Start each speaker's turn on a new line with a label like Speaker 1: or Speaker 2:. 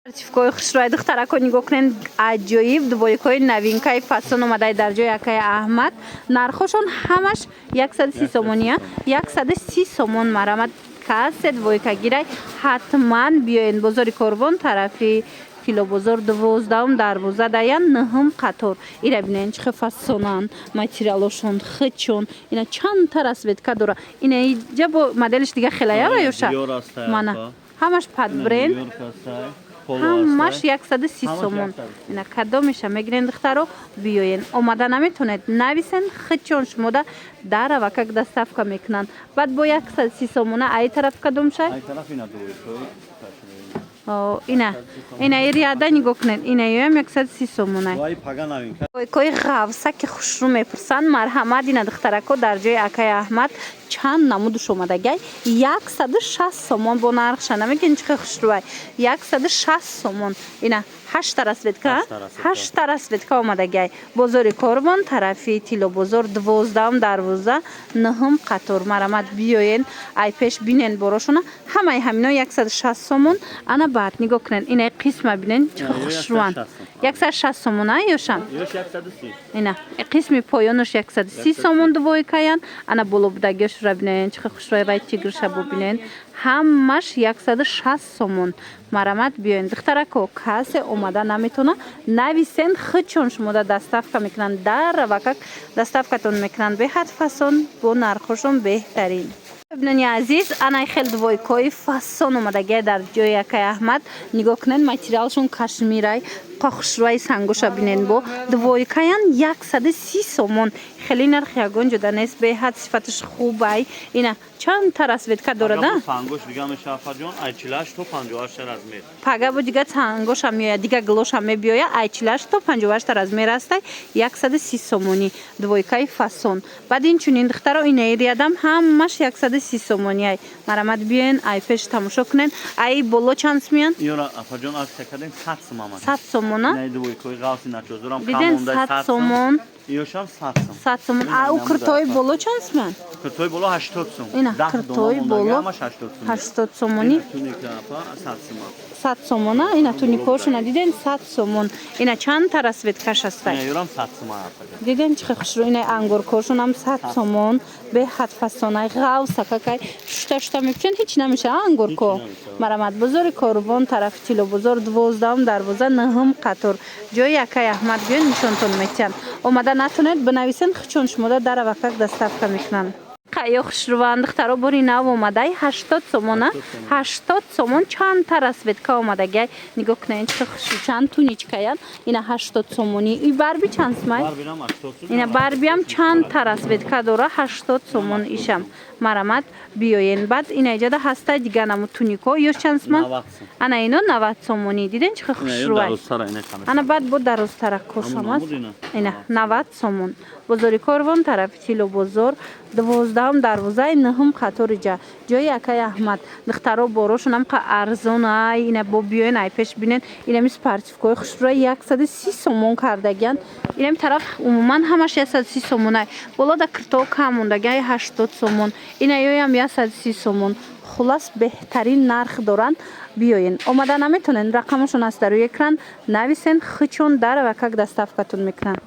Speaker 1: Сертификой хушрой духтарако нигоҳ кунед аҷоиб дубойкои новинкаи фасон омадаи дар ҷои Акаи Аҳмад. Нархошон ҳамаш 130 сомония. 130 сомон марамад кассе двойка гирай. Ҳатман биёен бозори Корвон тарафи Килобозор 12 дарвоза даян 9 қатор. Ира бинен чӣ фасонан материалошон хичон. Ина чандта расветка дора. Ина иҷа бо моделиш дига хелаява ёша. Мана ҳамаш падбренд. ҳамаш 130 сомон. Ина кадомеша мегирен духтаро биёен. Омада наметонед нависен хичон шумода дарава как доставка мекунанд. Баъд бо 130 сомона ай тараф кадомша? Ай тараф ина дуйкои. Ина ириада нигоҳ кунед. Ина ёям 130 сомона. Вай пага новинка. Койкои ғавса ки хушрӯ мепурсанд марҳамат ина духтарако дар ҷои Акаи Аҳмад чанд намудуш омадагай 160 сомон бо нархша намегин чӣ хушрӯай 160 сомон. Ина 8 расветка 8 расветка омадагай бозори Корвон тарафи Тилобозор 12 дарвоза 9 қатор марамат биёен ай пеш бинен борошона ҳамаи ҳамино 160 сомон. Ана баъд нигоҳ кунен ина қисма бинен чӣ хушрӯанд 160 сомон ай ёшам ина қисми поёнаш 130 сомон дубойкаян. Ана болобудагиёш ра бинен чӣ хушрӯай вай тигрша бубинен ҳамаш 160 сомон марамат биёен духтарако кассе омада наметона нависен хичон шумода доставка мекунанд дарва как доставкатон мекунанд беҳад фасон бо нархошон беҳтарин. Бинани азиз анаи хел двойкои фасон омадагия дар ҷои Акаи Аҳмад нигоҳ кунед материалшон кашмирай хушрӯаи сангоша бинен бо двойкаян 130 сомон хеле нарх ягон ҷода нест беҳад сифаташ хубай. Ина чандта расветка дорада сангош дига мешафаҷон ай 48 то 58 размер пага бо дига сангоша меояд дига глоша мебиёя ай 48 то 58 размер астай 130 сомони двойкаи фасон. Баъд инчунин духтаро ина ириадам ҳамаш 130 сомони ай марамат биёен ай пеш тамошо кунен ай боло чанд смеян ёра афаҷон аксия кардем 100 сомон 100 сомон ай двойкои ғавси начоздорам биден 100 сомон ёшам 100 сомон а у куртои боло чанд смеян куртои боло 80 сомон ина куртои боло 80 сомони 100 сомона ина туникошона диден 100 сомон. Ина чандта расветкаш астай ина ёрам 100 сомон диден чӣ хушрӯ ина ангоркошонам 100 сомон беҳад фасонай ғавса какай шута мепӯшанд ҳеч намеша ангорко марамат бозори Корвон тарафи Тилобозор 12 дарвоза 9 қатор ҷои Акаи Аҳмад биён нишонтон метиҳам омада натонед бинависен хичон шумода дарава как доставка мекунанд. Қайё хушрӯанд духтаро бори нав омадай 80 сомона 80 сомон чандта расветка омадагай нигоҳ кунед чӣ хушрӯ чанд туничкаян ина 80 сомони и барби чанд смай ина барбиам чандта расветка дора 80 сомон ишам марамат биёен. Баъд ина иҷада ҳаста дига наму тунико ёш чанд смай ана ино 90 сомони диден чӣ хушрӯай ана баъд бо дарозтара кошамаст ина 90 сомон бозори Корвон тарафи Тилобозор 12 дарвозаи 9 қатори ҷои Акаи Аҳмад духтаро борошонам қа арзон ай ина бо биёен ай пеш бинен инами спартивкои хушрӯи 130 сомон кардагиян инами тараф умуман ҳамаш 130 сомон ай болода кирто кам мондагияи 80 сомон ина ёям 130 сомон хулас беҳтарин нарх доранд биёен омада наметонен рақамошон аст дар рӯи экран нависен хичон дарва как доставкатон мекунанд.